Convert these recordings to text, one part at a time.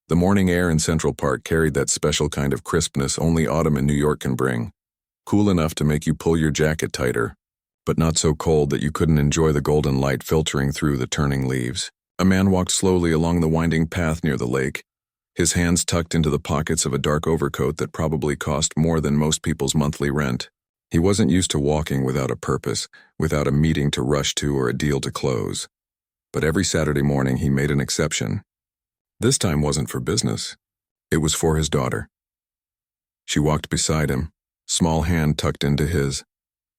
The morning air in Central Park carried that special kind of crispness only autumn in New York can bring. Cool enough to make you pull your jacket tighter, but not so cold that you couldn't enjoy the golden light filtering through the turning leaves. A man walked slowly along the winding path near the lake, his hands tucked into the pockets of a dark overcoat that probably cost more than most people's monthly rent. He wasn't used to walking without a purpose, without a meeting to rush to or a deal to close. But every Saturday morning he made an exception. This time wasn't for business. It was for his daughter. She walked beside him, small hand tucked into his,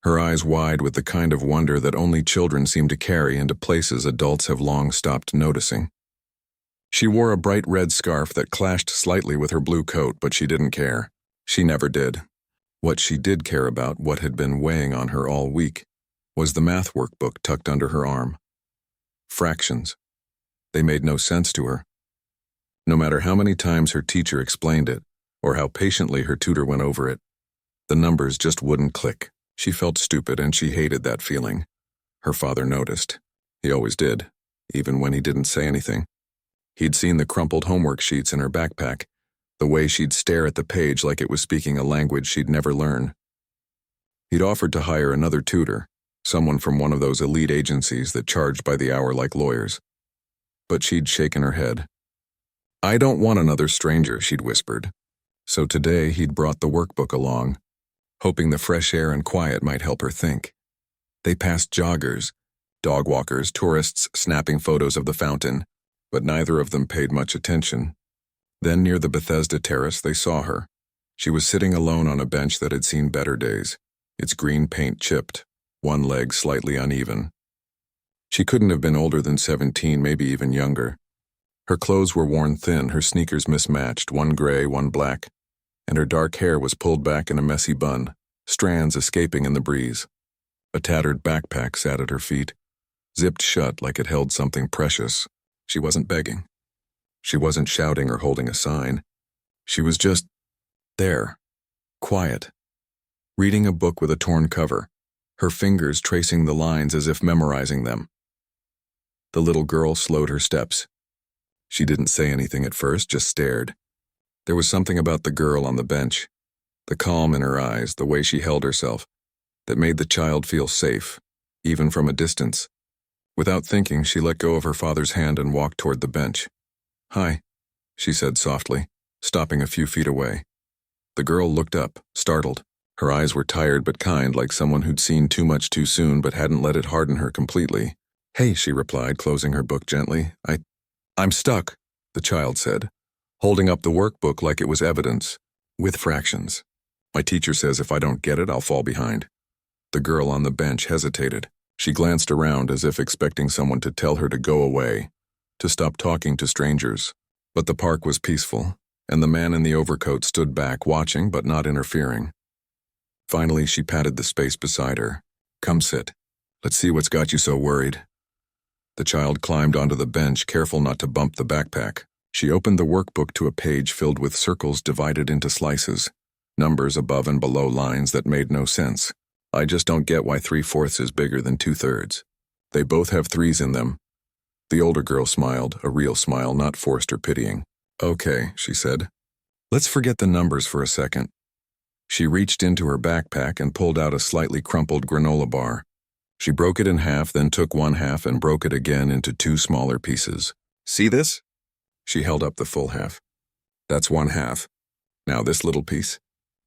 her eyes wide with the kind of wonder that only children seem to carry into places adults have long stopped noticing. She wore a bright red scarf that clashed slightly with her blue coat, but she didn't care. She never did. What she did care about, what had been weighing on her all week, was the math workbook tucked under her arm. Fractions. They made no sense to her. No matter how many times her teacher explained it, or how patiently her tutor went over it, the numbers just wouldn't click. She felt stupid, and she hated that feeling. Her father noticed. He always did, even when he didn't say anything. He'd seen the crumpled homework sheets in her backpack, the way she'd stare at the page like it was speaking a language she'd never learn. He'd offered to hire another tutor, someone from one of those elite agencies that charged by the hour like lawyers. But she'd shaken her head. "I don't want another stranger," she'd whispered. So today he'd brought the workbook along, hoping the fresh air and quiet might help her think. They passed joggers, dog walkers, tourists snapping photos of the fountain, but neither of them paid much attention. Then near the Bethesda terrace they saw her. She was sitting alone on a bench that had seen better days, its green paint chipped, one leg slightly uneven. She couldn't have been older than 17, maybe even younger. Her clothes were worn thin, her sneakers mismatched, one gray, one black, and her dark hair was pulled back in a messy bun, strands escaping in the breeze. A tattered backpack sat at her feet, zipped shut like it held something precious. She wasn't begging. She wasn't shouting or holding a sign. She was just there, quiet, reading a book with a torn cover, her fingers tracing the lines as if memorizing them. The little girl slowed her steps. She didn't say anything at first, just stared. There was something about the girl on the bench, the calm in her eyes, the way she held herself, that made the child feel safe, even from a distance. Without thinking, she let go of her father's hand and walked toward the bench. "Hi," she said softly, stopping a few feet away. The girl looked up, startled. Her eyes were tired but kind, like someone who'd seen too much too soon but hadn't let it harden her completely. "Hey," she replied, closing her book gently. I'm stuck," the child said, holding up the workbook like it was evidence, with fractions. "My teacher says if I don't get it, I'll fall behind." The girl on the bench hesitated. She glanced around as if expecting someone to tell her to go away, to stop talking to strangers. But the park was peaceful, and the man in the overcoat stood back, watching but not interfering. Finally, she patted the space beside her. "Come sit. Let's see what's got you so worried." The child climbed onto the bench, careful not to bump the backpack. She opened the workbook to a page filled with circles divided into slices, numbers above and below lines that made no sense. "I just don't get why 3/4 is bigger than 2/3. They both have 3s in them." The older girl smiled, a real smile, not forced or pitying. "Okay," she said. "Let's forget the numbers for a second." She reached into her backpack and pulled out a slightly crumpled granola bar. She broke it in half, then took one half and broke it again into 2 smaller pieces. "See this?" She held up the full half. "That's 1/2. Now this little piece."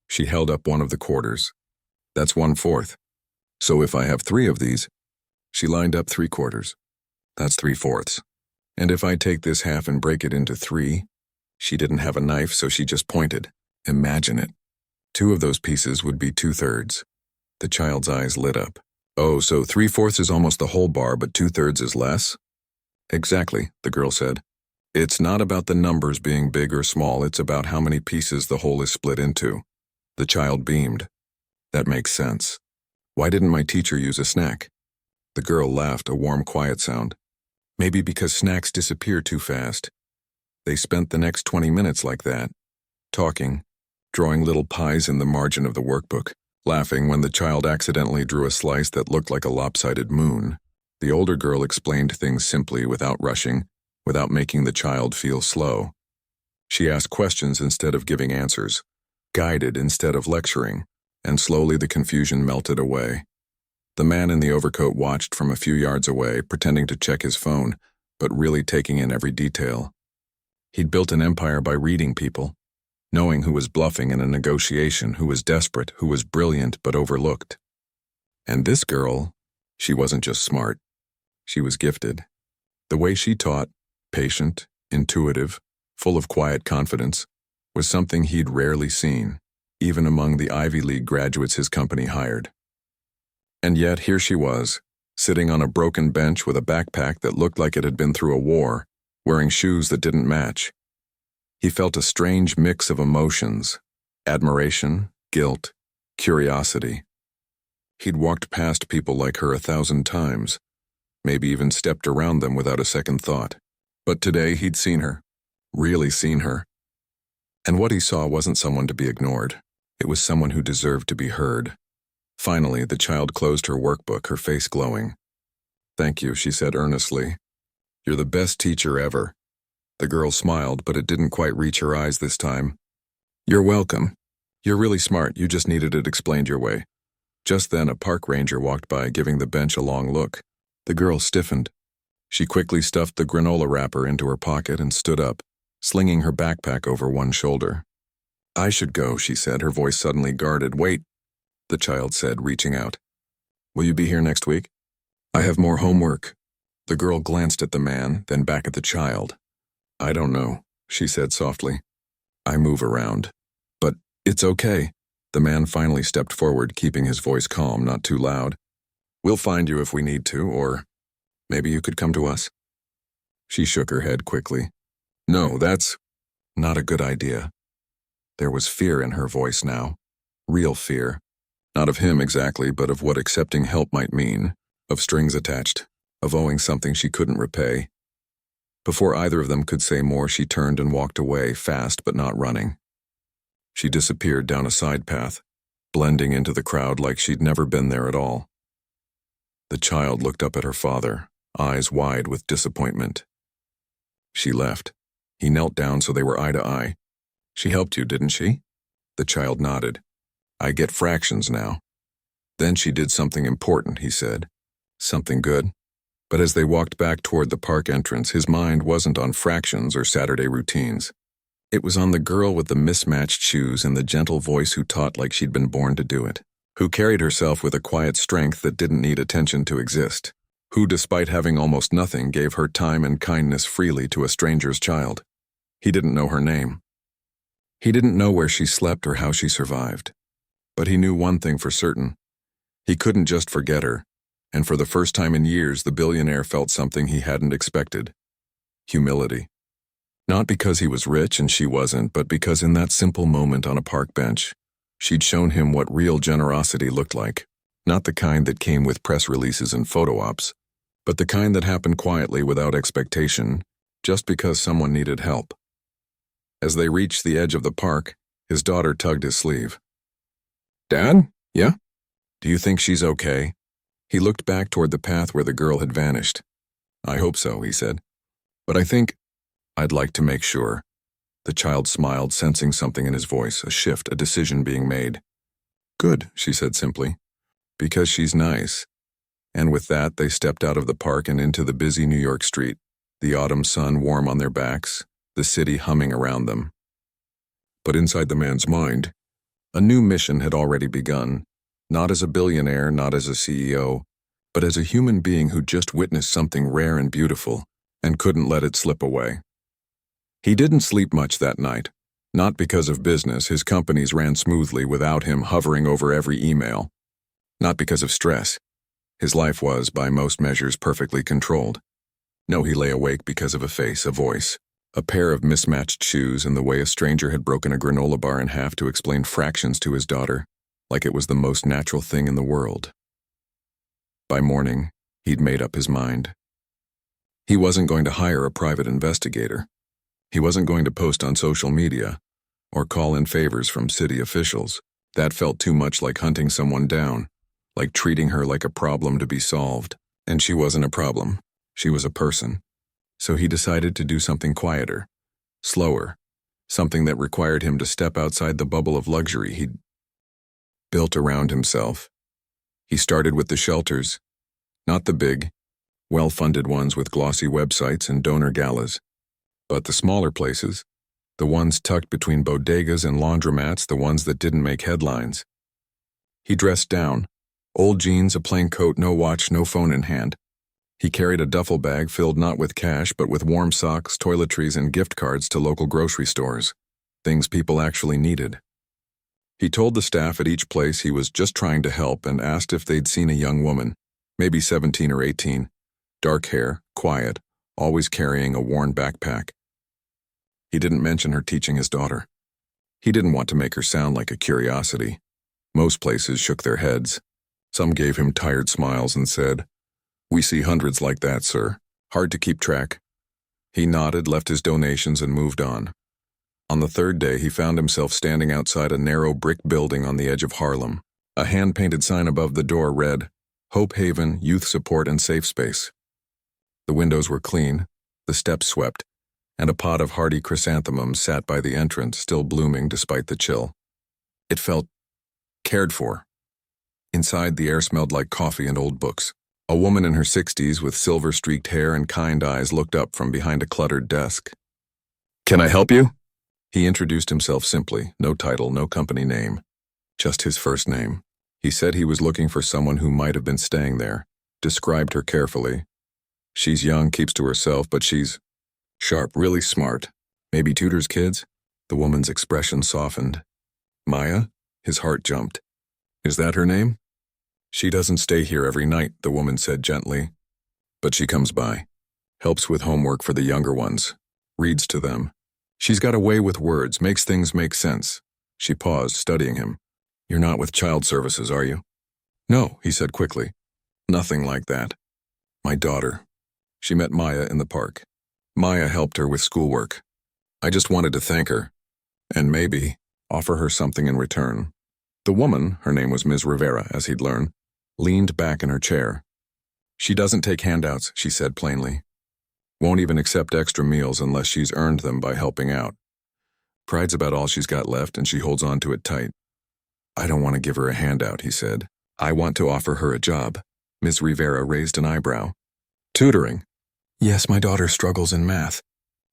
She held up one of the quarters. "That's 1/4. So if I have 3 of these," she lined up 3/4. "That's 3/4. And if I take this half and break it into 3, she didn't have a knife, so she just pointed. Imagine it. 2 of those pieces would be 2/3. The child's eyes lit up. "Oh, so 3/4 is almost the whole bar, but 2/3 is less?" "Exactly," the girl said. "It's not about the numbers being big or small, it's about how many pieces the whole is split into." The child beamed. "That makes sense. Why didn't my teacher use a snack?" The girl laughed, a warm, quiet sound. "Maybe because snacks disappear too fast. They spent the next 20 minutes like that, talking, drawing little pies in the margin of the workbook, laughing when the child accidentally drew a slice that looked like a lopsided moon. The older girl explained things simply, without rushing, without making the child feel slow. She asked questions instead of giving answers, guided instead of lecturing, and slowly the confusion melted away. The man in the overcoat watched from a few yards away, pretending to check his phone, but really taking in every detail. He'd built an empire by reading people, knowing who was bluffing in a negotiation, who was desperate, who was brilliant but overlooked. And this girl, she wasn't just smart. She was gifted. The way she taught, patient, intuitive, full of quiet confidence, was something he'd rarely seen, even among the Ivy League graduates his company hired. And yet here she was, sitting on a broken bench with a backpack that looked like it had been through a war, wearing shoes that didn't match. He felt a strange mix of emotions: admiration, guilt, curiosity. He'd walked past people like her 1,000 times, maybe even stepped around them without a second thought. But today he'd seen her, really seen her. And what he saw wasn't someone to be ignored. It was someone who deserved to be heard. Finally, the child closed her workbook, her face glowing. "Thank you," she said earnestly. "You're the best teacher ever." The girl smiled, but it didn't quite reach her eyes this time. "You're welcome. You're really smart. You just needed it explained your way." Just then, a park ranger walked by, giving the bench a long look. The girl stiffened. She quickly stuffed the granola wrapper into her pocket and stood up, slinging her backpack over one shoulder. "I should go," she said, her voice suddenly guarded. "Wait," the child said, reaching out. "Will you be here next week? I have more homework." The girl glanced at the man, then back at the child. "I don't know," she said softly. "I move around. But it's okay." The man finally stepped forward, keeping his voice calm, not too loud. "We'll find you if we need to, or maybe you could come to us." She shook her head quickly. "No, that's not a good idea." There was fear in her voice now. Real fear. Not of him exactly, but of what accepting help might mean, of strings attached, of owing something she couldn't repay. Before either of them could say more, she turned and walked away, fast but not running. She disappeared down a side path, blending into the crowd like she'd never been there at all. The child looked up at her father, eyes wide with disappointment. She left. He knelt down so they were eye to eye. "She helped you, didn't she?" The child nodded. "I get fractions now." "Then she did something important," he said. "Something good." But as they walked back toward the park entrance, his mind wasn't on fractions or Saturday routines. It was on the girl with the mismatched shoes and the gentle voice who taught like she'd been born to do it, who carried herself with a quiet strength that didn't need attention to exist, who, despite having almost nothing, gave her time and kindness freely to a stranger's child. He didn't know her name. He didn't know where she slept or how she survived. But he knew one thing for certain. He couldn't just forget her, and for the first time in years, the billionaire felt something he hadn't expected: humility. Not because he was rich and she wasn't, but because in that simple moment on a park bench, she'd shown him what real generosity looked like. Not the kind that came with press releases and photo ops, but the kind that happened quietly without expectation, just because someone needed help. As they reached the edge of the park, his daughter tugged his sleeve. "Dad? Yeah? Do you think she's okay?" He looked back toward the path where the girl had vanished. "I hope so," he said. "But I think I'd like to make sure." The child smiled, sensing something in his voice, a shift, a decision being made. "Good," she said simply. "Because she's nice." And with that, they stepped out of the park and into the busy New York street, the autumn sun warm on their backs, the city humming around them. But inside the man's mind, a new mission had already begun, not as a billionaire, not as a CEO, but as a human being who just witnessed something rare and beautiful and couldn't let it slip away. He didn't sleep much that night, not because of business. His companies ran smoothly without him hovering over every email. Not because of stress. His life was, by most measures, perfectly controlled. No, he lay awake because of a face, a voice, a pair of mismatched shoes, and the way a stranger had broken a granola bar in half to explain fractions to his daughter, like it was the most natural thing in the world. By morning, he'd made up his mind. He wasn't going to hire a private investigator. He wasn't going to post on social media or call in favors from city officials. That felt too much like hunting someone down, like treating her like a problem to be solved. And she wasn't a problem. She was a person. So he decided to do something quieter, slower, something that required him to step outside the bubble of luxury he'd built around himself. He started with the shelters, not the big, well-funded ones with glossy websites and donor galas, but the smaller places, the ones tucked between bodegas and laundromats, the ones that didn't make headlines. He dressed down, old jeans, a plain coat, no watch, no phone in hand. He carried a duffel bag filled not with cash but with warm socks, toiletries, and gift cards to local grocery stores, things people actually needed. He told the staff at each place he was just trying to help and asked if they'd seen a young woman, maybe 17 or 18, dark hair, quiet, always carrying a worn backpack. He didn't mention her teaching his daughter. He didn't want to make her sound like a curiosity. Most places shook their heads. Some gave him tired smiles and said, "We see hundreds like that, sir. Hard to keep track." He nodded, left his donations, and moved on. On the third day, he found himself standing outside a narrow brick building on the edge of Harlem. A hand-painted sign above the door read, "Hope Haven, Youth Support and Safe Space." The windows were clean, the steps swept, and a pot of hardy chrysanthemums sat by the entrance, still blooming despite the chill. It felt cared for. Inside, the air smelled like coffee and old books. A woman in her 60s with silver-streaked hair and kind eyes looked up from behind a cluttered desk. "Can I help you?" He introduced himself simply, no title, no company name, just his first name. He said he was looking for someone who might have been staying there, described her carefully. "She's young, keeps to herself, but she's sharp, really smart. Maybe tutors kids?" The woman's expression softened. "Maya?" His heart jumped. "Is that her name?" "She doesn't stay here every night," the woman said gently. "But she comes by, helps with homework for the younger ones, reads to them. She's got a way with words, makes things make sense." She paused, studying him. "You're not with child services, are you?" "No," he said quickly. "Nothing like that. My daughter. She met Maya in the park. Maya helped her with schoolwork. I just wanted to thank her, and maybe offer her something in return." The woman, her name was Ms. Rivera, as he'd learned, leaned back in her chair. "She doesn't take handouts," she said plainly. "Won't even accept extra meals unless she's earned them by helping out. Pride's about all she's got left, and she holds on to it tight." "I don't want to give her a handout," he said. "I want to offer her a job." Ms. Rivera raised an eyebrow. "Tutoring?" "Yes, my daughter struggles in math."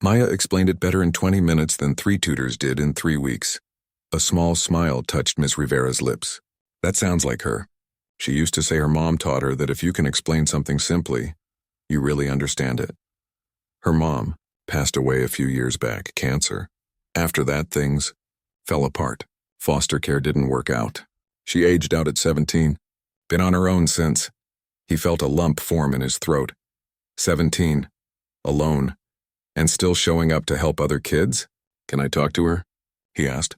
Maya explained it better in 20 minutes than 3 tutors did in 3 weeks. A small smile touched Ms. Rivera's lips. "That sounds like her. She used to say her mom taught her that if you can explain something simply, you really understand it. Her mom passed away a few years back, cancer. After that, things fell apart. Foster care didn't work out. She aged out at 17. Been on her own since." He felt a lump form in his throat. 17. Alone. And still showing up to help other kids? "Can I talk to her?" he asked.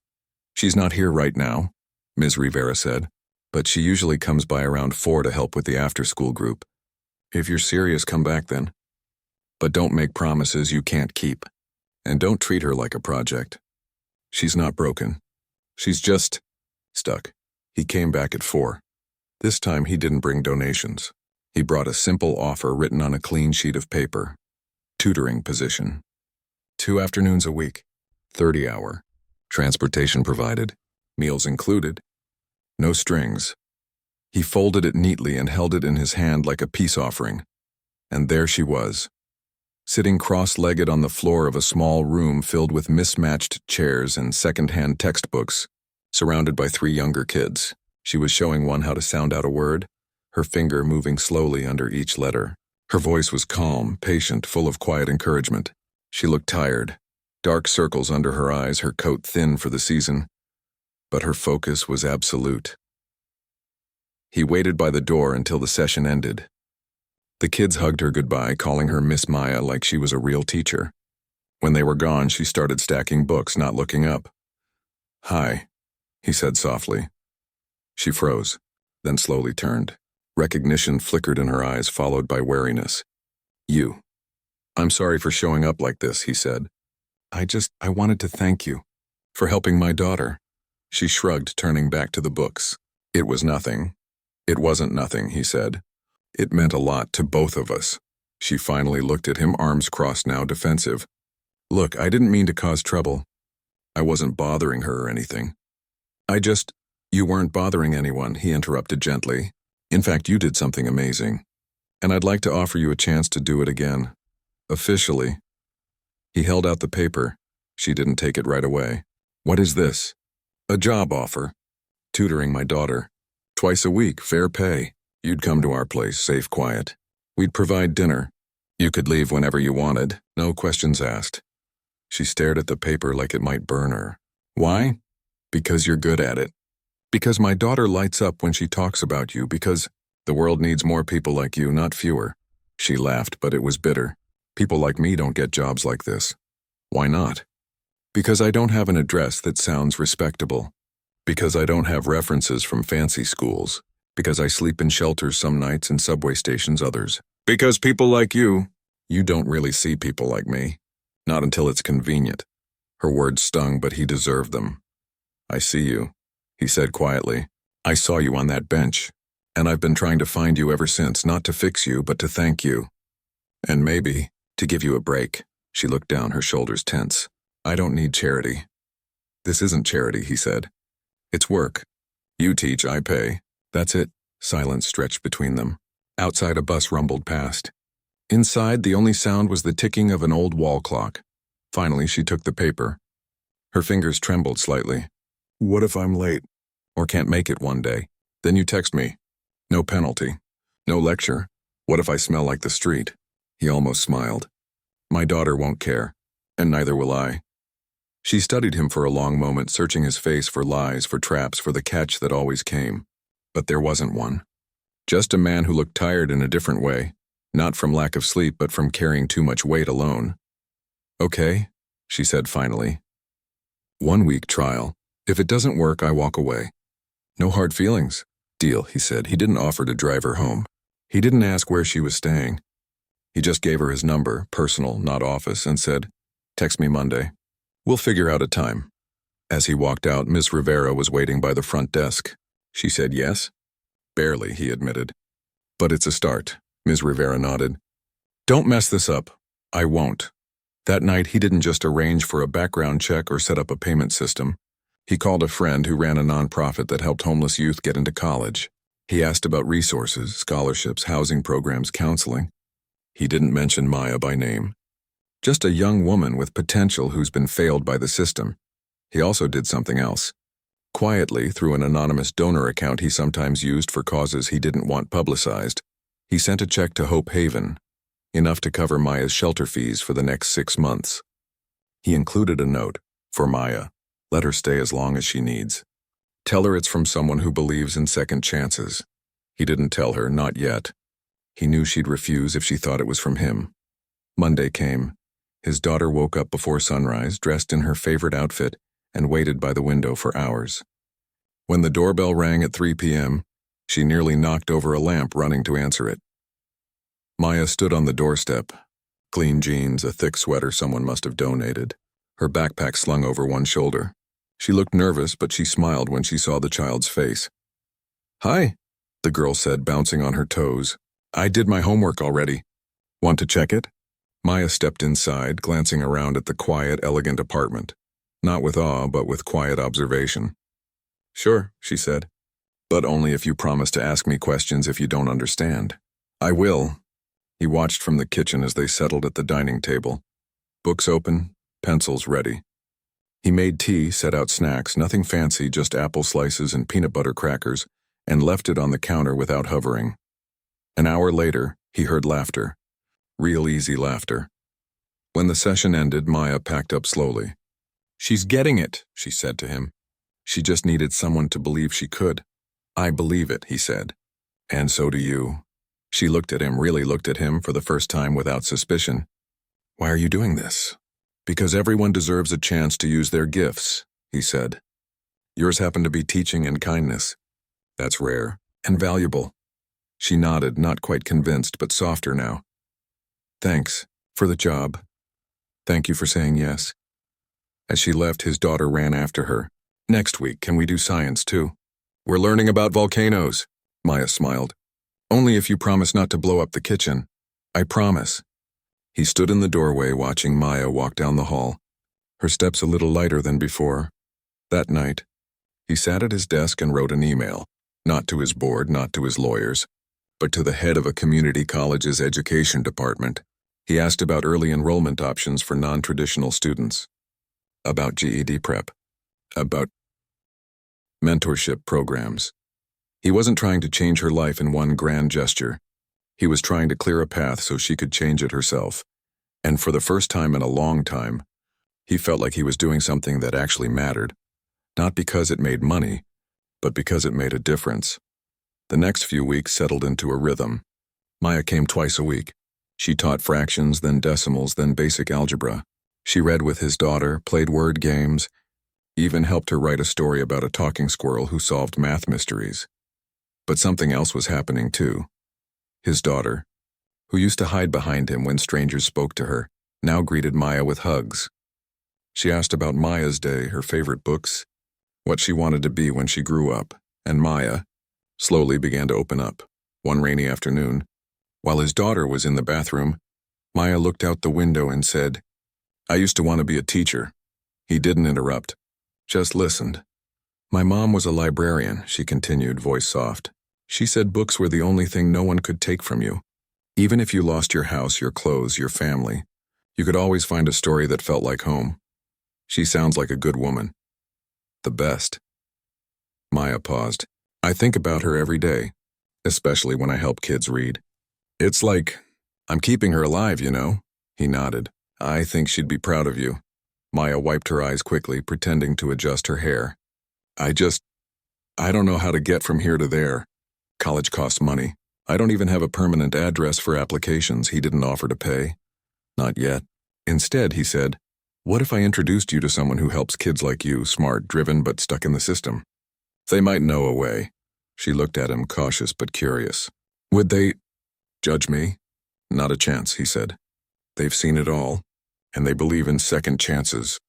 "She's not here right now," Ms. Rivera said, "but she usually comes by around 4 to help with the after-school group. If you're serious, come back then. But don't make promises you can't keep. And don't treat her like a project. She's not broken. She's just stuck." He came back at 4. This time he didn't bring donations. He brought a simple offer written on a clean sheet of paper. Tutoring position. 2 afternoons a week. 30-hour. Transportation provided. Meals included. No strings. He folded it neatly and held it in his hand like a peace offering. And there she was, sitting cross-legged on the floor of a small room filled with mismatched chairs and second-hand textbooks, surrounded by 3 younger kids. She was showing one how to sound out a word, her finger moving slowly under each letter. Her voice was calm, patient, full of quiet encouragement. She looked tired, dark circles under her eyes, her coat thin for the season, but her focus was absolute. He waited by the door until the session ended. The kids hugged her goodbye, calling her Miss Maya like she was a real teacher. When they were gone, she started stacking books, not looking up. "Hi," he said softly. She froze, then slowly turned. Recognition flickered in her eyes, followed by wariness. "You. I'm sorry for showing up like this," he said. I wanted to thank you for helping my daughter." She shrugged, turning back to the books. "It was nothing. It wasn't nothing," he said. "It meant a lot to both of us." She finally looked at him, arms crossed now, defensive. "Look, I didn't mean to cause trouble. I wasn't bothering her or anything. You weren't bothering anyone, he interrupted gently. In fact, you did something amazing. And I'd like to offer you a chance to do it again. Officially. He held out the paper. She didn't take it right away. What is this? A job offer. Tutoring my daughter. Twice a week, fair pay. You'd come to our place, safe, quiet. We'd provide dinner. You could leave whenever you wanted, no questions asked. She stared at the paper like it might burn her. Why? Because you're good at it. Because my daughter lights up when she talks about you, because the world needs more people like you, not fewer. She laughed, but it was bitter. People like me don't get jobs like this. Why not? Because I don't have an address that sounds respectable. Because I don't have references from fancy schools. Because I sleep in shelters some nights and subway stations others. Because people like you don't really see people like me. Not until it's convenient. Her words stung, but he deserved them. I see you, he said quietly. I saw you on that bench. And I've been trying to find you ever since, not to fix you, but to thank you. And maybe to give you a break. She looked down, her shoulders tense. I don't need charity. This isn't charity, he said. It's work. You teach, I pay. That's it. Silence stretched between them. Outside, a bus rumbled past. Inside, the only sound was the ticking of an old wall clock. Finally, she took the paper. Her fingers trembled slightly. What if I'm late? Or can't make it one day? Then you text me. No penalty. No lecture. What if I smell like the street? He almost smiled. My daughter won't care. And neither will I. She studied him for a long moment, searching his face for lies, for traps, for the catch that always came. But there wasn't one. Just a man who looked tired in a different way. Not from lack of sleep, but from carrying too much weight alone. Okay, she said finally. 1 week trial. If it doesn't work, I walk away. No hard feelings. Deal, he said. He didn't offer to drive her home. He didn't ask where she was staying. He just gave her his number, personal, not office, and said, text me Monday. We'll figure out a time. As he walked out, Miss Rivera was waiting by the front desk. She said yes? Barely, he admitted. But it's a start. Ms. Rivera nodded. Don't mess this up. I won't. That night, he didn't just arrange for a background check or set up a payment system. He called a friend who ran a nonprofit that helped homeless youth get into college. He asked about resources, scholarships, housing programs, counseling. He didn't mention Maya by name. Just a young woman with potential who's been failed by the system. He also did something else. Quietly, through an anonymous donor account he sometimes used for causes he didn't want publicized, he sent a check to Hope Haven, enough to cover Maya's shelter fees for the next 6 months. He included a note, for Maya. Let her stay as long as she needs. Tell her it's from someone who believes in second chances. He didn't tell her, not yet. He knew she'd refuse if she thought it was from him. Monday came. His daughter woke up before sunrise, dressed in her favorite outfit, and waited by the window for hours. When the doorbell rang at 3 p.m., she nearly knocked over a lamp running to answer it. Maya stood on the doorstep. Clean jeans, a thick sweater someone must have donated. Her backpack slung over one shoulder. She looked nervous, but she smiled when she saw the child's face. Hi, the girl said, bouncing on her toes. I did my homework already. Want to check it? Maya stepped inside, glancing around at the quiet, elegant apartment. Not with awe, but with quiet observation. Sure, she said. But only if you promise to ask me questions if you don't understand. I will. He watched from the kitchen as they settled at the dining table. Books open, pencils ready. He made tea, set out snacks, nothing fancy, just apple slices and peanut butter crackers, and left it on the counter without hovering. An hour later, he heard laughter. Real easy laughter. When the session ended, Maya packed up slowly. She's getting it, she said to him. She just needed someone to believe she could. I believe it, he said. And so do you. She looked at him, really looked at him for the first time without suspicion. Why are you doing this? Because everyone deserves a chance to use their gifts, he said. Yours happen to be teaching and kindness. That's rare and valuable. She nodded, not quite convinced, but softer now. Thanks for the job. Thank you for saying yes. As she left, his daughter ran after her. Next week, can we do science too? We're learning about volcanoes, Maya smiled. Only if you promise not to blow up the kitchen. I promise. He stood in the doorway watching Maya walk down the hall. her steps a little lighter than before. That night, he sat at his desk and wrote an email, not to his board, not to his lawyers, but to the head of a community college's education department. He asked about early enrollment options for non-traditional students, about GED prep, about mentorship programs. He wasn't trying to change her life in one grand gesture. He was trying to clear a path so she could change it herself. And for the first time in a long time, he felt like he was doing something that actually mattered, not because it made money, but because it made a difference. The next few weeks settled into a rhythm. Maya came twice a week. She taught fractions, then decimals, then basic algebra. She read with his daughter, played word games, even helped her write a story about a talking squirrel who solved math mysteries. But something else was happening too. His daughter, who used to hide behind him when strangers spoke to her, now greeted Maya with hugs. She asked about Maya's day, her favorite books, what she wanted to be when she grew up, and Maya slowly began to open up. One rainy afternoon, while his daughter was in the bathroom, Maya looked out the window and said, "I used to want to be a teacher." He didn't interrupt, just listened. "My mom was a librarian," she continued, voice soft. "She said books were the only thing no one could take from you. Even if you lost your house, your clothes, your family, you could always find a story that felt like home. She sounds like a good woman. The best." Maya paused. "I think about her every day, especially when I help kids read. It's like I'm keeping her alive, you know?" He nodded. "I think she'd be proud of you." Maya wiped her eyes quickly, pretending to adjust her hair. I don't know how to get from here to there. College costs money. I don't even have a permanent address for applications. He didn't offer to pay. Not yet. Instead, he said, "What if I introduced you to someone who helps kids like you, smart, driven, but stuck in the system? They might know a way." She looked at him, cautious but curious. "Would they judge me?" "Not a chance," he said. "They've seen it all, and they believe in second chances."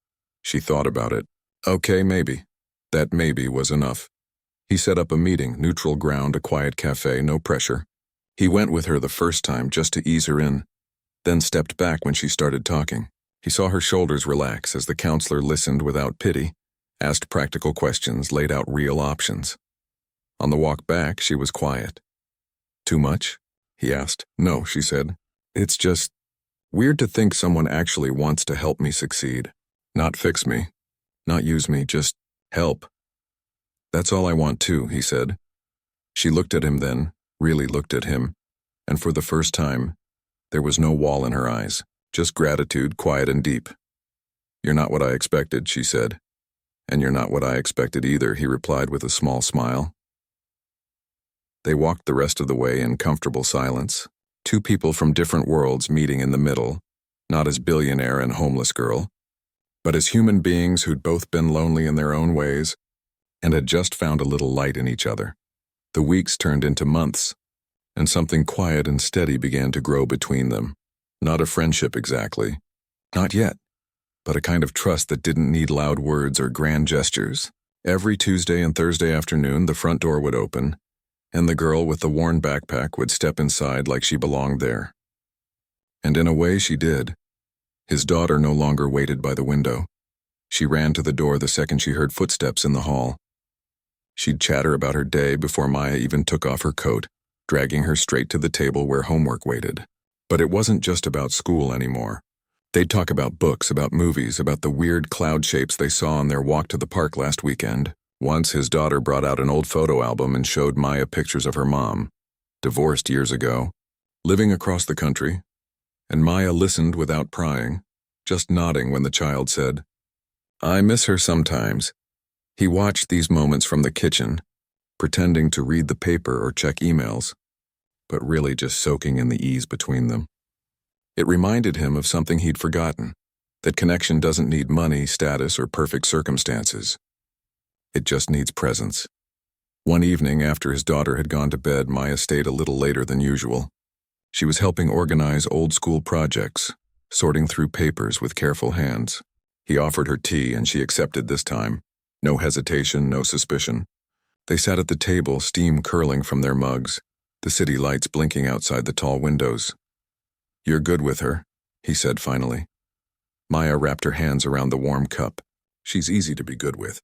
She thought about it. Okay, maybe. That maybe was enough. He set up a meeting, neutral ground, a quiet cafe, no pressure. He went with her the first time just to ease her in, then stepped back when she started talking. He saw her shoulders relax as the counselor listened without pity, asked practical questions, laid out real options. On the walk back, she was quiet. "Too much?" he asked. "No," she said. "It's just weird to think someone actually wants to help me succeed. Not fix me, not use me, just help. That's all I want too," he said. She looked at him then, really looked at him, and for the first time, there was no wall in her eyes, just gratitude, quiet and deep. "You're not what I expected," she said. "And you're not what I expected either," he replied with a small smile. They walked the rest of the way in comfortable silence, two people from different worlds meeting in the middle, not as billionaire and homeless girl, but as human beings who'd both been lonely in their own ways and had just found a little light in each other. The weeks turned into months, and something quiet and steady began to grow between them. Not a friendship exactly, not yet, but a kind of trust that didn't need loud words or grand gestures. Every Tuesday and Thursday afternoon, the front door would open, and the girl with the worn backpack would step inside like she belonged there. And in a way she did. His daughter no longer waited by the window. She ran to the door the second she heard footsteps in the hall. She'd chatter about her day before Maya even took off her coat, dragging her straight to the table where homework waited. But it wasn't just about school anymore. They'd talk about books, about movies, about the weird cloud shapes they saw on their walk to the park last weekend. Once his daughter brought out an old photo album and showed Maya pictures of her mom, divorced years ago, living across the country, and Maya listened without prying, just nodding when the child said, "I miss her sometimes." He watched these moments from the kitchen, pretending to read the paper or check emails, but really just soaking in the ease between them. It reminded him of something he'd forgotten, that connection doesn't need money, status, or perfect circumstances. It just needs presence. One evening after his daughter had gone to bed, Maya stayed a little later than usual. She was helping organize old school projects, sorting through papers with careful hands. He offered her tea and she accepted this time. No hesitation, no suspicion. They sat at the table, steam curling from their mugs, the city lights blinking outside the tall windows. "You're good with her," he said finally. Maya wrapped her hands around the warm cup. She's easy to be good with.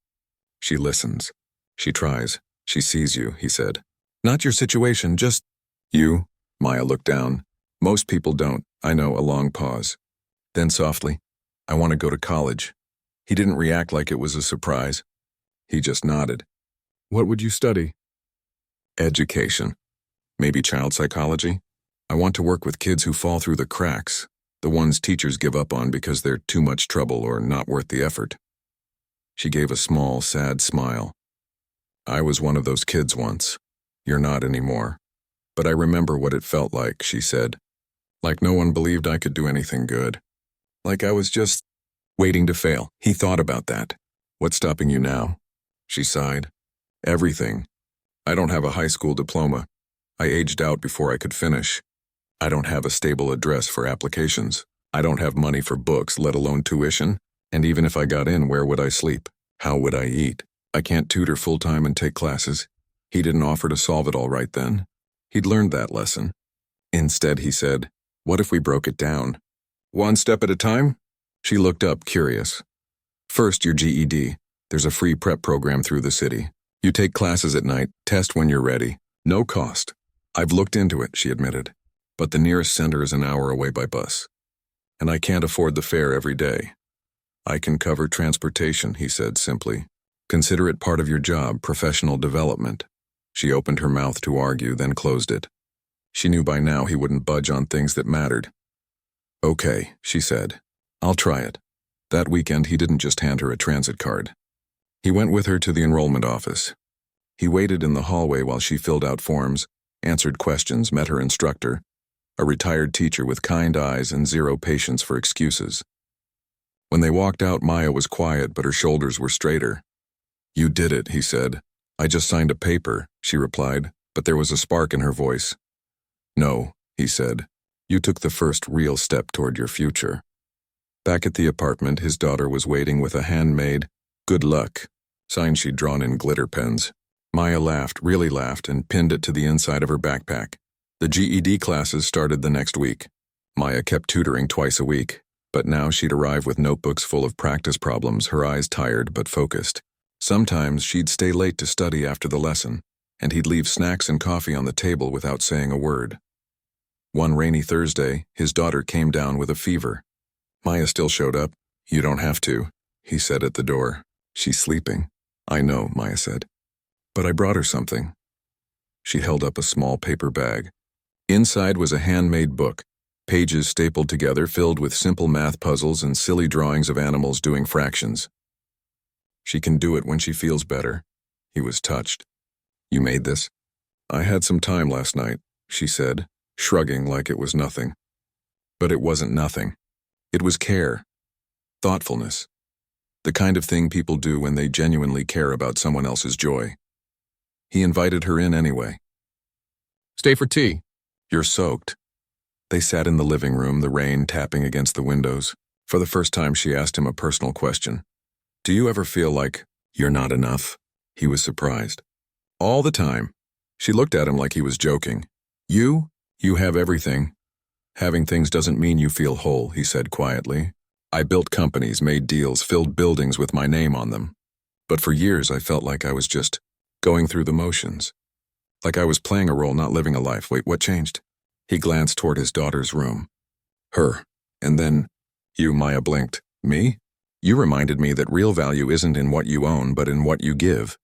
She listens. She tries. She sees you, he said. Not your situation, just you. Maya looked down. Most people don't. I know, a long pause. Then softly, I want to go to college. He didn't react like it was a surprise. He just nodded. What would you study? Education. Maybe child psychology? I want to work with kids who fall through the cracks, the ones teachers give up on because they're too much trouble or not worth the effort. She gave a small, sad smile. I was one of those kids once. You're not anymore. But I remember what it felt like, she said. Like no one believed I could do anything good. Like I was just waiting to fail. He thought about that. What's stopping you now? She sighed. Everything. I don't have a high school diploma. I aged out before I could finish. I don't have a stable address for applications. I don't have money for books, let alone tuition. And even if I got in, where would I sleep? How would I eat? I can't tutor full-time and take classes. He didn't offer to solve it all right then. He'd learned that lesson. Instead, he said, what if we broke it down? One step at a time? She looked up, curious. First, your GED. There's a free prep program through the city. You take classes at night, test when you're ready. No cost. I've looked into it, she admitted. But the nearest center is an hour away by bus. And I can't afford the fare every day. I can cover transportation, he said simply. Consider it part of your job, professional development. She opened her mouth to argue, then closed it. She knew by now he wouldn't budge on things that mattered. Okay, she said. I'll try it. That weekend, he didn't just hand her a transit card. He went with her to the enrollment office. He waited in the hallway while she filled out forms, answered questions, met her instructor, a retired teacher with kind eyes and zero patience for excuses. When they walked out, Maya was quiet, but her shoulders were straighter. You did it, he said. I just signed a paper, she replied, but there was a spark in her voice. No, he said. You took the first real step toward your future. Back at the apartment, his daughter was waiting with a handmade, good luck, sign she'd drawn in glitter pens. Maya laughed, really laughed, and pinned it to the inside of her backpack. The GED classes started the next week. Maya kept tutoring twice a week, but now she'd arrive with notebooks full of practice problems, her eyes tired but focused. Sometimes she'd stay late to study after the lesson, and he'd leave snacks and coffee on the table without saying a word. One rainy Thursday, his daughter came down with a fever. Maya still showed up. You don't have to, he said at the door. She's sleeping. I know, Maya said. But I brought her something. She held up a small paper bag. Inside was a handmade book, pages stapled together filled with simple math puzzles and silly drawings of animals doing fractions. She can do it when she feels better. He was touched. You made this? I had some time last night, she said, shrugging like it was nothing. But it wasn't nothing. It was care. Thoughtfulness. The kind of thing people do when they genuinely care about someone else's joy. He invited her in anyway. Stay for tea. You're soaked. They sat in the living room, the rain tapping against the windows. For the first time, she asked him a personal question. Do you ever feel like you're not enough? He was surprised. All the time. She looked at him like he was joking. You have everything. Having things doesn't mean you feel whole, he said quietly. I built companies, made deals, filled buildings with my name on them. But for years, I felt like I was just going through the motions. Like I was playing a role, not living a life. Wait, what changed? He glanced toward his daughter's room. Her. And then, you, Maya blinked. Me? You reminded me that real value isn't in what you own, but in what you give.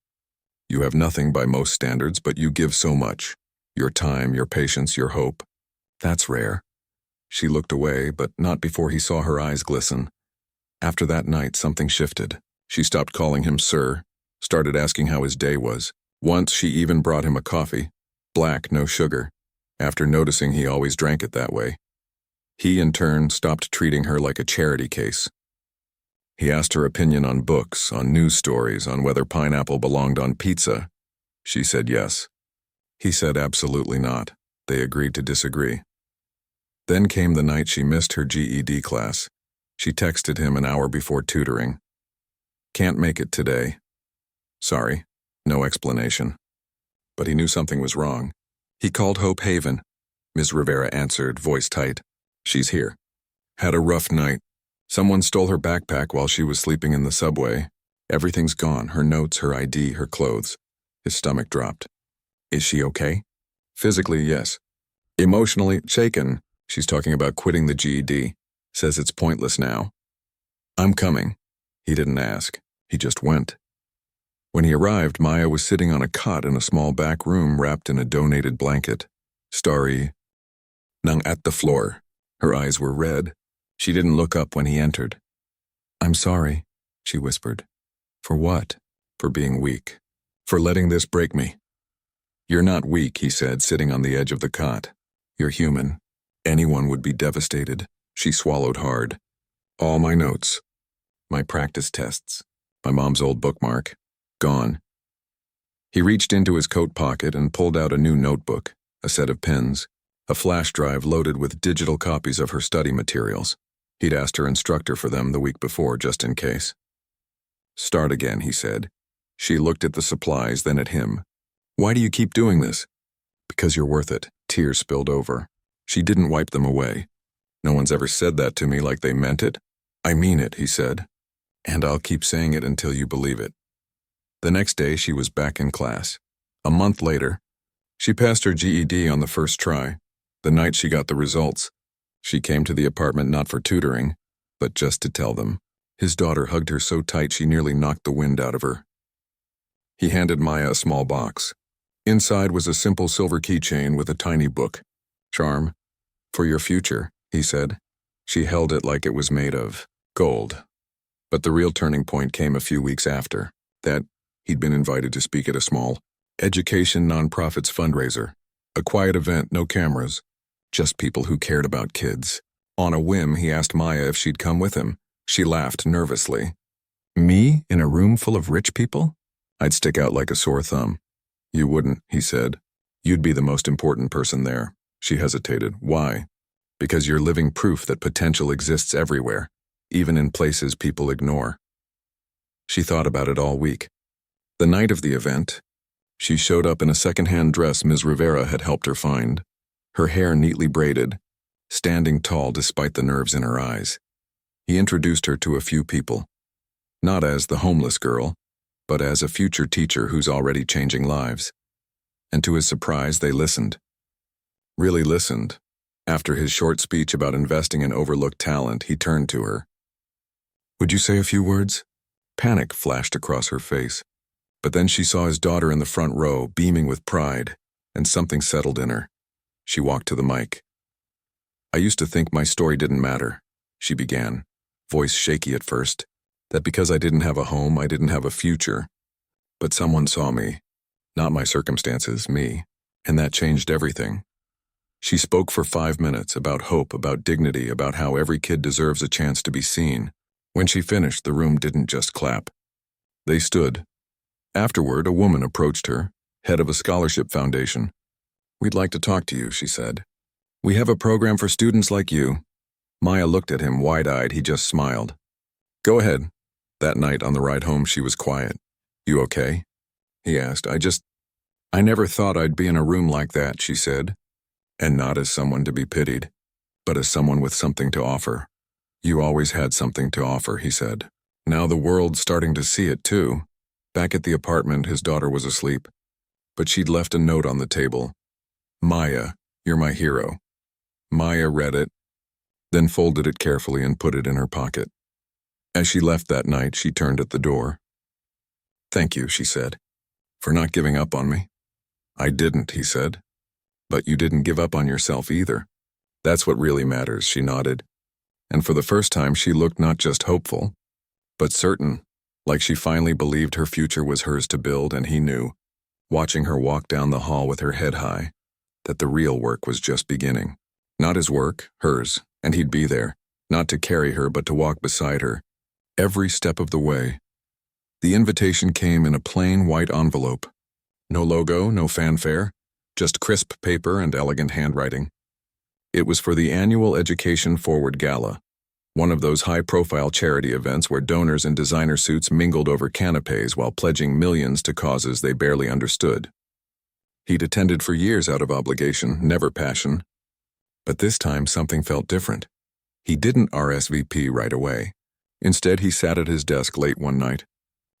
You have nothing by most standards, but you give so much. Your time, your patience, your hope. That's rare. She looked away, but not before he saw her eyes glisten. After that night, something shifted. She stopped calling him sir, started asking how his day was. Once she even brought him a coffee. Black, no sugar. After noticing he always drank it that way. He, in turn, stopped treating her like a charity case. He asked her opinion on books, on news stories, on whether pineapple belonged on pizza. She said yes. He said absolutely not. They agreed to disagree. Then came the night she missed her GED class. She texted him an hour before tutoring. Can't make it today. Sorry. No explanation. But he knew something was wrong. He called Hope Haven. Ms. Rivera answered, voice tight. She's here. Had a rough night. Someone stole her backpack while she was sleeping in the subway. Everything's gone, her notes, her ID, her clothes. His stomach dropped. Is she okay? Physically, yes. Emotionally, shaken. She's talking about quitting the GED. Says it's pointless now. I'm coming. He didn't ask. He just went. When he arrived, Maya was sitting on a cot in a small back room wrapped in a donated blanket. Starry, nung at the floor. Her eyes were red. She didn't look up when he entered. I'm sorry, she whispered. For what? For being weak. For letting this break me. You're not weak, he said, sitting on the edge of the cot. You're human. Anyone would be devastated. She swallowed hard. All my notes. My practice tests. My mom's old bookmark. Gone. He reached into his coat pocket and pulled out a new notebook, a set of pens, a flash drive loaded with digital copies of her study materials. He'd asked her instructor for them the week before, just in case. Start again, he said. She looked at the supplies, then at him. Why do you keep doing this? Because you're worth it. Tears spilled over. She didn't wipe them away. No one's ever said that to me like they meant it. I mean it, he said. And I'll keep saying it until you believe it. The next day, she was back in class. A month later, she passed her GED on the first try. The night she got the results, she came to the apartment not for tutoring, but just to tell them. His daughter hugged her so tight she nearly knocked the wind out of her. He handed Maya a small box. Inside was a simple silver keychain with a tiny book. Charm, for your future, he said. She held it like it was made of gold. But the real turning point came a few weeks after. That he'd been invited to speak at a small education nonprofits fundraiser. A quiet event, no cameras, just people who cared about kids. On a whim, he asked Maya if she'd come with him. She laughed nervously. Me, in a room full of rich people? I'd stick out like a sore thumb. You wouldn't, he said. You'd be the most important person there. She hesitated. Why? Because you're living proof that potential exists everywhere, even in places people ignore. She thought about it all week. The night of the event, she showed up in a second-hand dress Ms. Rivera had helped her find, her hair neatly braided, standing tall despite the nerves in her eyes. He introduced her to a few people, not as the homeless girl, but as a future teacher who's already changing lives. And to his surprise, they listened. Really listened. After his short speech about investing in overlooked talent, he turned to her. Would you say a few words? Panic flashed across her face. But then she saw his daughter in the front row, beaming with pride, and something settled in her. She walked to the mic. I used to think my story didn't matter, she began, voice shaky at first, that because I didn't have a home, I didn't have a future. But someone saw me, not my circumstances, me, and that changed everything. She spoke for 5 minutes about hope, about dignity, about how every kid deserves a chance to be seen. When she finished, the room didn't just clap. They stood. Afterward, a woman approached her, head of a scholarship foundation. We'd like to talk to you, she said. We have a program for students like you. Maya looked at him wide-eyed. He just smiled. Go ahead. That night on the ride home, she was quiet. You okay? He asked. I never thought I'd be in a room like that, she said. And not as someone to be pitied, but as someone with something to offer. You always had something to offer, he said. Now the world's starting to see it, too. Back at the apartment, his daughter was asleep. But she'd left a note on the table. Maya, you're my hero. Maya read it, then folded it carefully and put it in her pocket. As she left that night, she turned at the door. Thank you, she said, for not giving up on me. I didn't, he said. But you didn't give up on yourself either. That's what really matters, she nodded. And for the first time, she looked not just hopeful, but certain, like she finally believed her future was hers to build, and he knew, watching her walk down the hall with her head high, that the real work was just beginning. Not his work, hers, and he'd be there, not to carry her but to walk beside her, every step of the way. The invitation came in a plain white envelope. No logo, no fanfare, just crisp paper and elegant handwriting. It was for the annual Education Forward Gala, one of those high-profile charity events where donors in designer suits mingled over canapes while pledging millions to causes they barely understood. He'd attended for years out of obligation, never passion. But this time something felt different. He didn't RSVP right away. Instead, he sat at his desk late one night,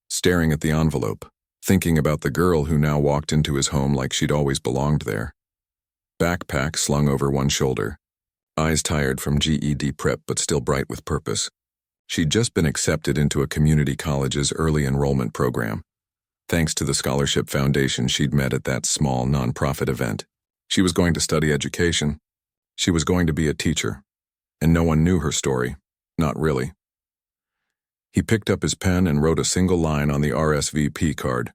staring at the envelope, thinking about the girl who now walked into his home like she'd always belonged there. Backpack slung over one shoulder, eyes tired from GED prep but still bright with purpose. She'd just been accepted into a community college's early enrollment program, thanks to the scholarship foundation she'd met at that small nonprofit event. She was going to study education. She was going to be a teacher. And no one knew her story. Not really. He picked up his pen and wrote a single line on the RSVP card.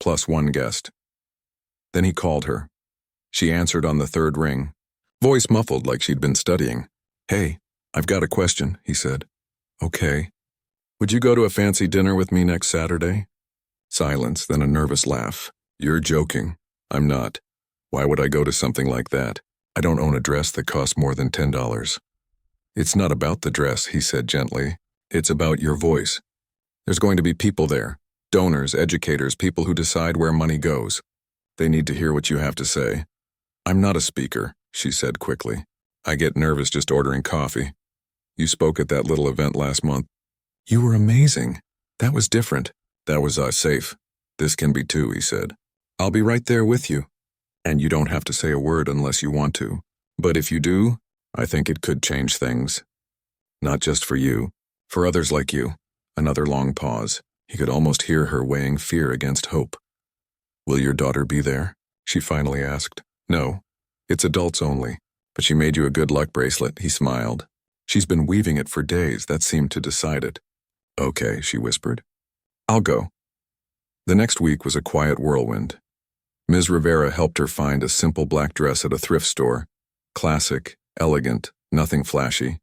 +1 guest. Then he called her. She answered on the third ring, voice muffled like she'd been studying. "Hey, I've got a question," he said. "Okay. Would you go to a fancy dinner with me next Saturday?" Silence, then a nervous laugh. "You're joking." "I'm not. Why would I go to something like that? I don't own a dress that costs more than $10. "It's not about the dress," he said gently. "It's about your voice. There's going to be people there. Donors, educators, people who decide where money goes. They need to hear what you have to say." "I'm not a speaker," she said quickly. "I get nervous just ordering coffee. You spoke at that little event last month. You were amazing. That was different. That was safe. This can be too," he said. "I'll be right there with you. And you don't have to say a word unless you want to. But if you do, I think it could change things. Not just for you, for others like you." Another long pause. He could almost hear her weighing fear against hope. "Will your daughter be there?" she finally asked. "No, it's adults only. But she made you a good luck bracelet," he smiled. "She's been weaving it for days. That seemed to decide it." "Okay," she whispered. "I'll go." The next week was a quiet whirlwind. Ms. Rivera helped her find a simple black dress at a thrift store. Classic, elegant, nothing flashy.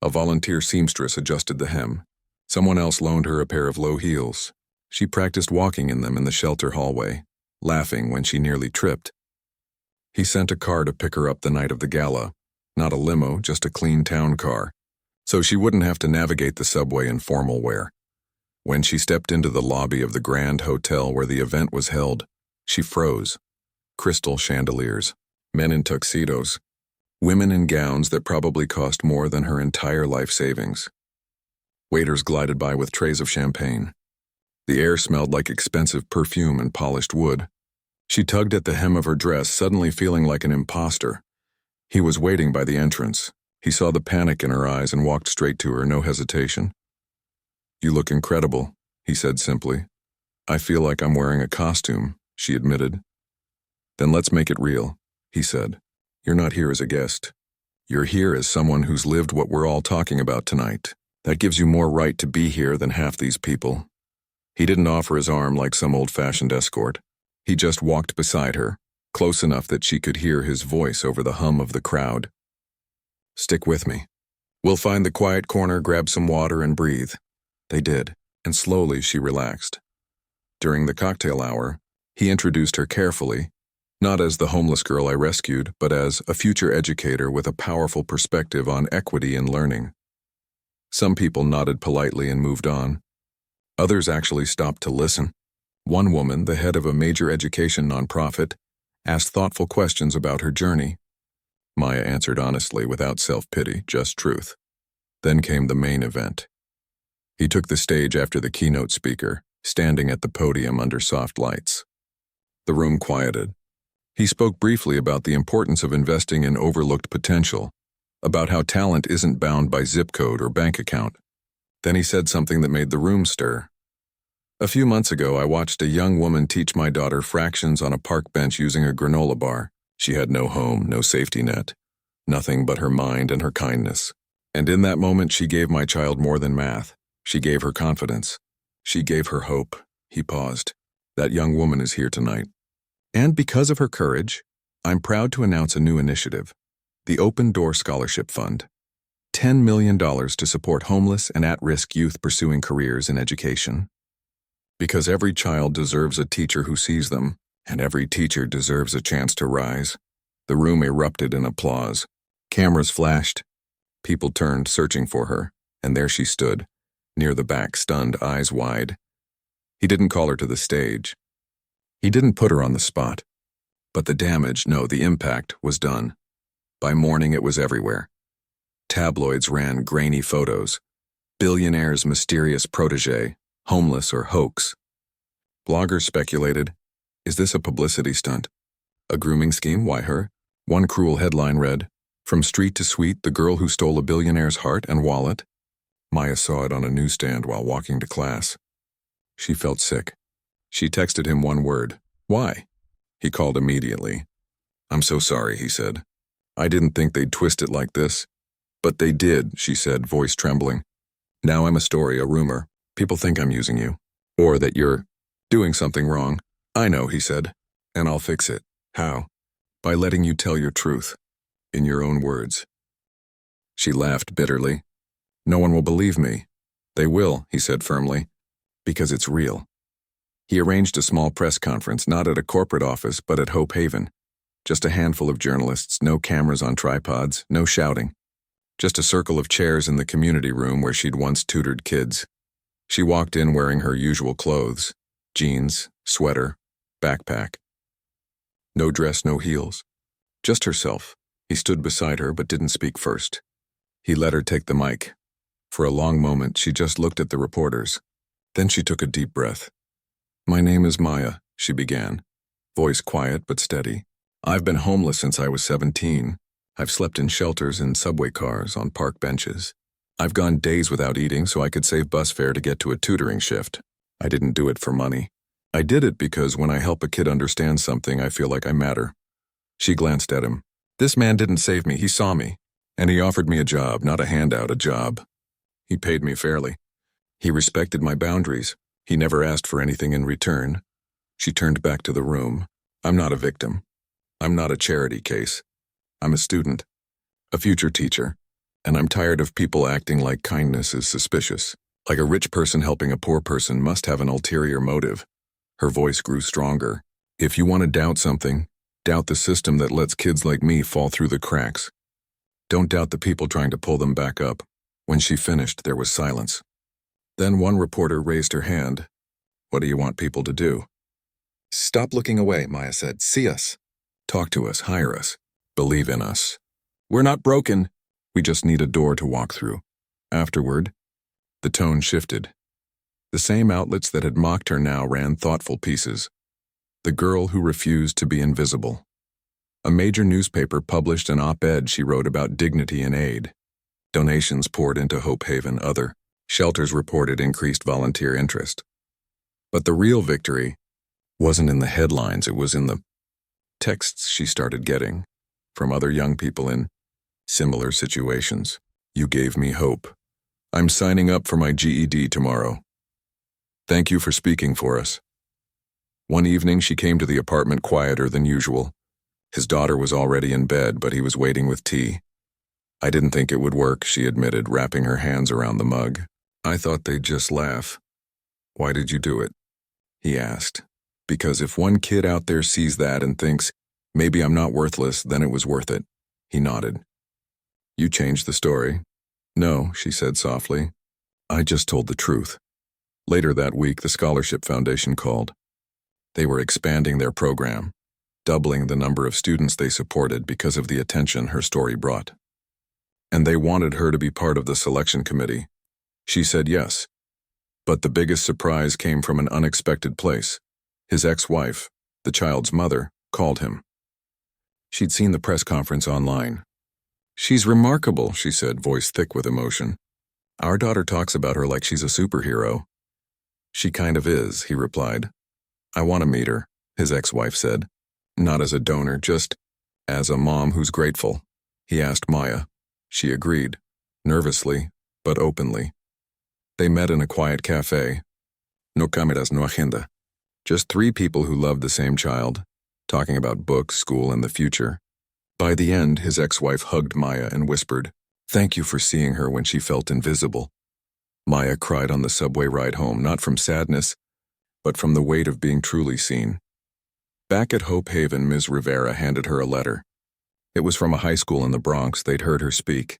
A volunteer seamstress adjusted the hem. Someone else loaned her a pair of low heels. She practiced walking in them in the shelter hallway, laughing when she nearly tripped. He sent a car to pick her up the night of the gala. Not a limo, just a clean town car, so she wouldn't have to navigate the subway in formal wear. When she stepped into the lobby of the grand hotel where the event was held, she froze. Crystal chandeliers, men in tuxedos, women in gowns that probably cost more than her entire life savings. Waiters glided by with trays of champagne. The air smelled like expensive perfume and polished wood. She tugged at the hem of her dress, suddenly feeling like an imposter. He was waiting by the entrance. He saw the panic in her eyes and walked straight to her, no hesitation. "You look incredible," he said simply. "I feel like I'm wearing a costume," she admitted. "Then let's make it real," he said. "You're not here as a guest. You're here as someone who's lived what we're all talking about tonight. That gives you more right to be here than half these people." He didn't offer his arm like some old-fashioned escort. He just walked beside her, close enough that she could hear his voice over the hum of the crowd. "Stick with me. We'll find the quiet corner, grab some water, and breathe." They did, and slowly she relaxed. During the cocktail hour, he introduced her carefully, not as the homeless girl I rescued, but as a future educator with a powerful perspective on equity and learning. Some people nodded politely and moved on. Others actually stopped to listen. One woman, the head of a major education nonprofit, asked thoughtful questions about her journey. Maya answered honestly, without self-pity, just truth. Then came the main event. He took the stage after the keynote speaker, standing at the podium under soft lights. The room quieted. He spoke briefly about the importance of investing in overlooked potential, about how talent isn't bound by zip code or bank account. Then he said something that made the room stir. "A few months ago, I watched a young woman teach my daughter fractions on a park bench using a granola bar. She had no home, no safety net, nothing but her mind and her kindness. And in that moment, she gave my child more than math. She gave her confidence. She gave her hope." He paused. "That young woman is here tonight. And because of her courage, I'm proud to announce a new initiative, the Open Door Scholarship Fund. $10 million to support homeless and at-risk youth pursuing careers in education. Because every child deserves a teacher who sees them, and every teacher deserves a chance to rise." The room erupted in applause. Cameras flashed. People turned, searching for her, and there she stood, near the back, stunned, eyes wide. He didn't call her to the stage. He didn't put her on the spot. But the damage, no, the impact, was done. By morning it was everywhere. Tabloids ran grainy photos. Billionaire's mysterious protege, homeless or hoax. Bloggers speculated, is this a publicity stunt? A grooming scheme? Why her? One cruel headline read, "From street to suite, the girl who stole a billionaire's heart and wallet." Maya saw it on a newsstand while walking to class. She felt sick. She texted him one word, "Why?" He called immediately. "I'm so sorry," he said. "I didn't think they'd twist it like this." "But they did," she said, voice trembling. "Now I'm a story, a rumor. People think I'm using you. Or that you're doing something wrong." "I know," he said. "And I'll fix it." "How?" "By letting you tell your truth. In your own words." She laughed bitterly. "No one will believe me." "They will," he said firmly. "Because it's real." He arranged a small press conference, not at a corporate office, but at Hope Haven. Just a handful of journalists, no cameras on tripods, no shouting. Just a circle of chairs in the community room where she'd once tutored kids. She walked in wearing her usual clothes, jeans, sweater, backpack. No dress, no heels. Just herself. He stood beside her but didn't speak first. He let her take the mic. For a long moment, she just looked at the reporters. Then she took a deep breath. "My name is Maya," she began, voice quiet but steady. "I've been homeless since I was 17. I've slept in shelters, in subway cars, on park benches. I've gone days without eating so I could save bus fare to get to a tutoring shift. I didn't do it for money. I did it because when I help a kid understand something, I feel like I matter." She glanced at him. "This man didn't save me, he saw me. And he offered me a job, not a handout, a job. He paid me fairly. He respected my boundaries. He never asked for anything in return." She turned back to the room. "I'm not a victim. I'm not a charity case. I'm a student, a future teacher, and I'm tired of people acting like kindness is suspicious. Like a rich person helping a poor person must have an ulterior motive." Her voice grew stronger. "If you want to doubt something, doubt the system that lets kids like me fall through the cracks. Don't doubt the people trying to pull them back up." When she finished, there was silence. Then one reporter raised her hand. "What do you want people to do?" "Stop looking away," Maya said. "See us. Talk to us, hire us. Believe in us. We're not broken. We just need a door to walk through." Afterward, the tone shifted. The same outlets that had mocked her now ran thoughtful pieces. The girl who refused to be invisible. A major newspaper published an op-ed she wrote about dignity and aid. Donations poured into Hope Haven. Other shelters reported increased volunteer interest. But the real victory wasn't in the headlines, it was in the texts she started getting from other young people in similar situations. "You gave me hope. I'm signing up for my GED tomorrow. Thank you for speaking for us." One evening she came to the apartment quieter than usual. His daughter was already in bed, but he was waiting with tea. "I didn't think it would work," she admitted, wrapping her hands around the mug. "I thought they'd just laugh." "Why did you do it?" he asked. "Because if one kid out there sees that and thinks, maybe I'm not worthless, then it was worth it." He nodded. "You changed the story." "No," she said softly. "I just told the truth." Later that week, the Scholarship Foundation called. They were expanding their program, doubling the number of students they supported because of the attention her story brought. And they wanted her to be part of the selection committee. She said yes. But the biggest surprise came from an unexpected place. His ex-wife, the child's mother, called him. She'd seen the press conference online. "She's remarkable," she said, voice thick with emotion. "Our daughter talks about her like she's a superhero." "She kind of is," he replied. "I want to meet her," his ex-wife said. "Not as a donor, just as a mom who's grateful." He asked Maya. She agreed, nervously, but openly. They met in a quiet cafe. No cameras, no agenda. Just three people who loved the same child, talking about books, school, and the future. By the end, his ex-wife hugged Maya and whispered, "Thank you for seeing her when she felt invisible." Maya cried on the subway ride home, not from sadness, but from the weight of being truly seen. Back at Hope Haven, Ms. Rivera handed her a letter. It was from a high school in the Bronx. They'd heard her speak.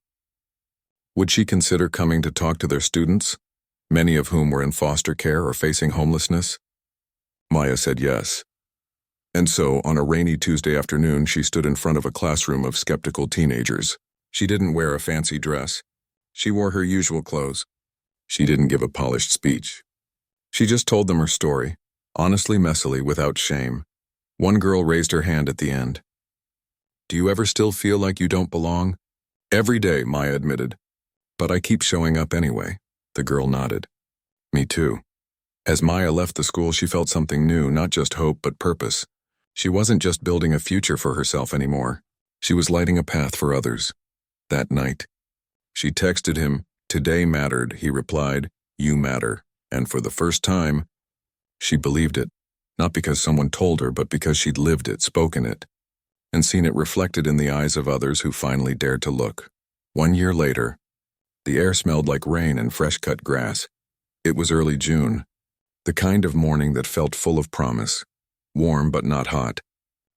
Would she consider coming to talk to their students, many of whom were in foster care or facing homelessness? Maya said yes. And so, on a rainy Tuesday afternoon, she stood in front of a classroom of skeptical teenagers. She didn't wear a fancy dress. She wore her usual clothes. She didn't give a polished speech. She just told them her story, honestly, messily, without shame. One girl raised her hand at the end. "Do you ever still feel like you don't belong?" "Every day," Maya admitted. "But I keep showing up anyway." The girl nodded. "Me too." As Maya left the school, she felt something new, not just hope, but purpose. She wasn't just building a future for herself anymore. She was lighting a path for others. That night, she texted him. "Today mattered," he replied. "You matter." And for the first time, she believed it. Not because someone told her, but because she'd lived it, spoken it, and seen it reflected in the eyes of others who finally dared to look. 1 year later, the air smelled like rain and fresh-cut grass. It was early June, the kind of morning that felt full of promise. Warm but not hot.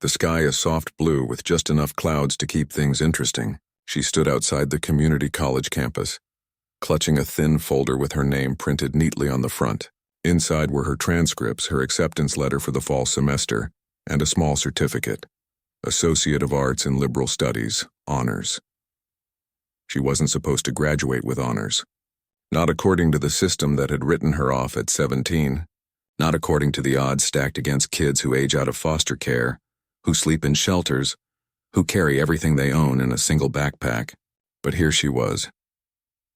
The sky a soft blue with just enough clouds to keep things interesting. She stood outside the community college campus, clutching a thin folder with her name printed neatly on the front. Inside were her transcripts, her acceptance letter for the fall semester, and a small certificate. Associate of Arts in Liberal Studies, honors. She wasn't supposed to graduate with honors. Not according to the system that had written her off at 17. Not according to the odds stacked against kids who age out of foster care, who sleep in shelters, who carry everything they own in a single backpack. But here she was.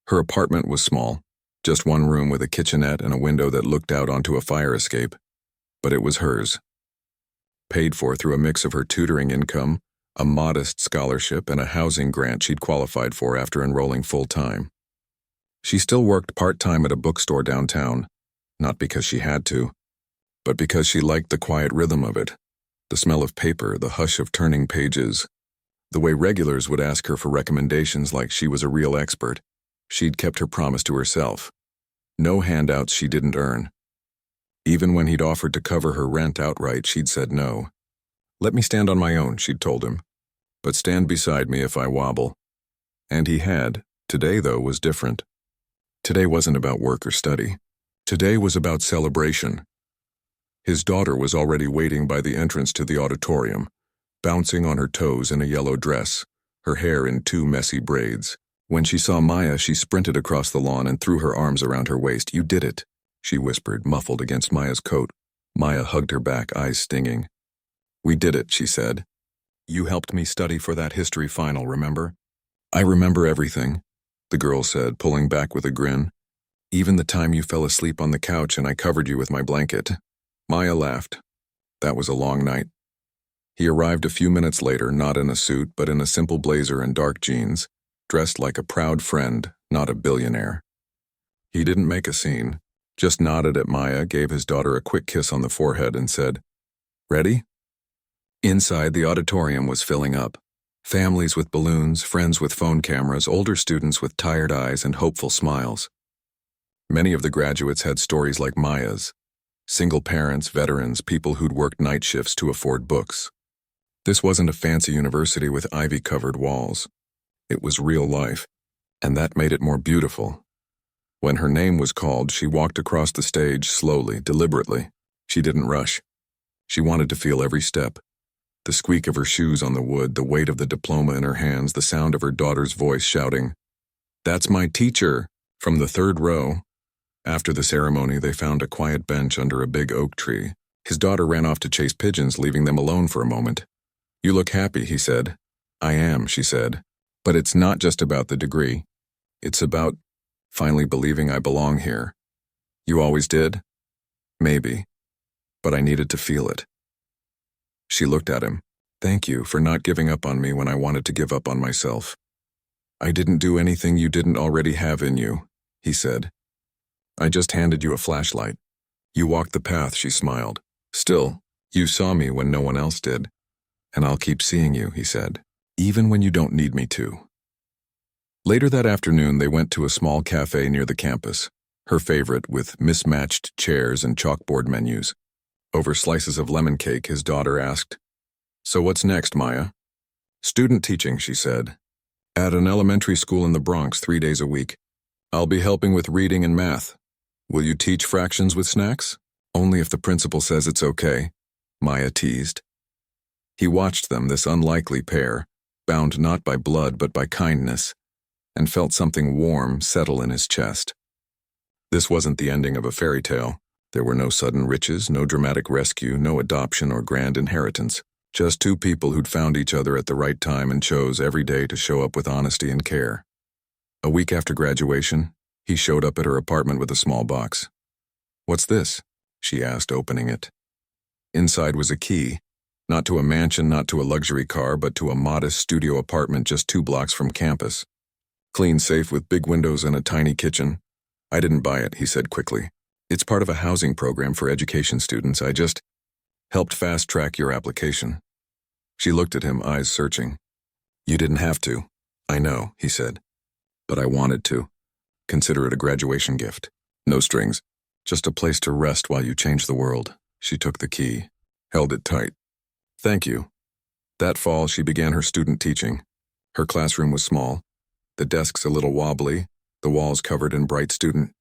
Her apartment was small, just one room with a kitchenette and a window that looked out onto a fire escape. But it was hers. Paid for through a mix of her tutoring income, a modest scholarship, and a housing grant she'd qualified for after enrolling full-time. She still worked part-time at a bookstore downtown, not because she had to, but because she liked the quiet rhythm of it, the smell of paper, the hush of turning pages, the way regulars would ask her for recommendations like she was a real expert. She'd kept her promise to herself. No handouts she didn't earn. Even when he'd offered to cover her rent outright, she'd said no. "Let me stand on my own," she'd told him, "but stand beside me if I wobble." And he had. Today, though, was different. Today wasn't about work or study. Today was about celebration. His daughter was already waiting by the entrance to the auditorium, bouncing on her toes in a yellow dress, her hair in 2 messy braids. When she saw Maya, she sprinted across the lawn and threw her arms around her waist. "You did it," she whispered, muffled against Maya's coat. Maya hugged her back, eyes stinging. "We did it," she said. "You helped me study for that history final, remember?" "I remember everything," the girl said, pulling back with a grin. "Even the time you fell asleep on the couch and I covered you with my blanket." Maya laughed. That was a long night. He arrived a few minutes later, not in a suit, but in a simple blazer and dark jeans, dressed like a proud friend, not a billionaire. He didn't make a scene, just nodded at Maya, gave his daughter a quick kiss on the forehead, and said, "Ready?" Inside, the auditorium was filling up. Families with balloons, friends with phone cameras, older students with tired eyes and hopeful smiles. Many of the graduates had stories like Maya's. Single parents, veterans, people who'd worked night shifts to afford books. This wasn't a fancy university with ivy-covered walls. It was real life, and that made it more beautiful. When her name was called, she walked across the stage slowly, deliberately. She didn't rush. She wanted to feel every step. The squeak of her shoes on the wood, the weight of the diploma in her hands, the sound of her daughter's voice shouting, "That's my teacher!" from the 3rd row. After the ceremony, they found a quiet bench under a big oak tree. His daughter ran off to chase pigeons, leaving them alone for a moment. "You look happy," he said. "I am," she said. "But it's not just about the degree. It's about finally believing I belong here." "You always did?" "Maybe. But I needed to feel it." She looked at him. "Thank you for not giving up on me when I wanted to give up on myself." "I didn't do anything you didn't already have in you," he said. "I just handed you a flashlight. You walked the path," she smiled. "Still, you saw me when no one else did. And I'll keep seeing you," he said, "even when you don't need me to." Later that afternoon, they went to a small cafe near the campus, her favorite, with mismatched chairs and chalkboard menus. Over slices of lemon cake, his daughter asked, "So what's next, Maya?" "Student teaching," she said. "At an elementary school in the Bronx 3 days a week. I'll be helping with reading and math. Will you teach fractions with snacks?" "Only if the principal says it's okay," Maya teased. He watched them, this unlikely pair, bound not by blood but by kindness, and felt something warm settle in his chest. This wasn't the ending of a fairy tale. There were no sudden riches, no dramatic rescue, no adoption or grand inheritance. Just two people who'd found each other at the right time and chose every day to show up with honesty and care. A week after graduation, he showed up at her apartment with a small box. "What's this?" she asked, opening it. Inside was a key, not to a mansion, not to a luxury car, but to a modest studio apartment just 2 blocks from campus. Clean safe with big windows and a tiny kitchen. "I didn't buy it," he said quickly. "It's part of a housing program for education students. I just helped fast-track your application." She looked at him, eyes searching. "You didn't have to." "I know," he said. "But I wanted to. Consider it a graduation gift. No strings. Just a place to rest while you change the world." She took the key, held it tight. "Thank you." That fall, she began her student teaching. Her classroom was small, the desks a little wobbly, the walls covered in bright student